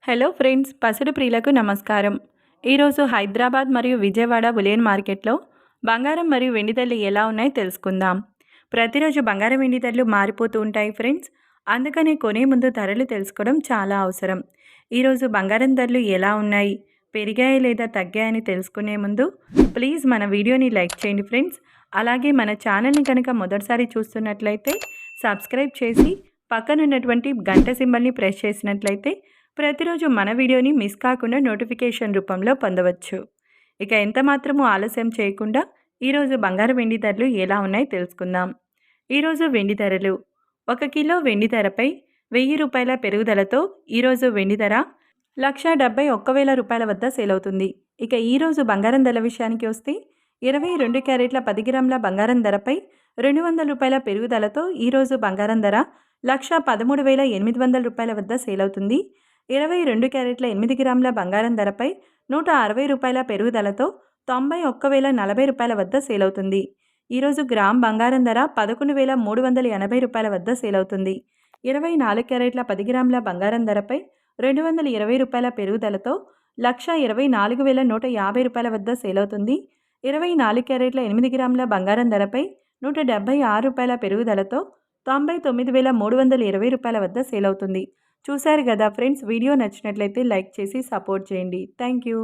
Hello friends, పసిడి ప్రియులకు నమస్కారం. ఈరోజు హైదరాబాద్ మరియు విజయవాడ బులియన్ మార్కెట్లో బంగారం మరియు వెండి ధరలు ఎలా ఉన్నాయో తెలుసుకుందాం. ప్రతిరోజు బంగారం వెండి ధరలు మారిపోతూ ఉంటాయి ఫ్రెండ్స్. అందుకని కొనే ముందు ధరలు తెలుసుకోవడం చాలా అవసరం. ఈరోజు బంగారం ధరలు ఎలా ఉన్నాయి, పెరిగాయి లేదా తగ్గాయని తెలుసుకునే ముందు ప్లీజ్ మన వీడియోని లైక్ చేయండి ఫ్రెండ్స్. అలాగే మన ఛానల్ని కనుక మొదటిసారి చూస్తున్నట్లయితే సబ్స్క్రైబ్ చేసి పక్కనున్నటువంటి గంట సింబల్ని ప్రెస్ చేసినట్లయితే ప్రతిరోజు మన వీడియోని మిస్ కాకుండా నోటిఫికేషన్ రూపంలో పొందవచ్చు. ఇక ఎంత మాత్రము ఆలస్యం చేయకుండా ఈరోజు బంగారు వెండి ధరలు ఎలా ఉన్నాయో తెలుసుకుందాం. ఈరోజు వెండి ధరలు 1 కిలో వెండి ధరపై 1000 రూపాయల పెరుగుదలతో ఈరోజు వెండి ధర 1,71,000 రూపాయల వద్ద సేల్ అవుతుంది. ఇక ఈరోజు బంగారం ధరల విషయానికి వస్తే 22 క్యారెట్ల 10 గ్రాముల బంగారం ధరపై 200 రూపాయల పెరుగుదలతో ఈరోజు బంగారం ధర 1,13,800 రూపాయల వద్ద సేల్ అవుతుంది. 22 క్యారెట్ల 8 గ్రాముల బంగారం ధరపై 160 రూపాయల పెరుగుదలతో 91,040 రూపాయల వద్ద సేల్ అవుతుంది. ఈరోజు గ్రామ్ బంగారం ధర 11,380 రూపాయల వద్ద సేల్ అవుతుంది. 24 క్యారెట్ల 10 గ్రాముల బంగారం ధరపై 220 రూపాయల పెరుగుదలతో 1,24,150 రూపాయల వద్ద సేల్ అవుతుంది. 24 క్యారెట్ల 8 గ్రాముల బంగారం ధరపై 176 రూపాయల పెరుగుదలతో 99,320 రూపాయల వద్ద సేల్ అవుతుంది. చూశారు కదా ఫ్రెండ్స్, వీడియో నచ్చినట్లయితే లైక్ చేసి సపోర్ట్ చేయండి. Thank you.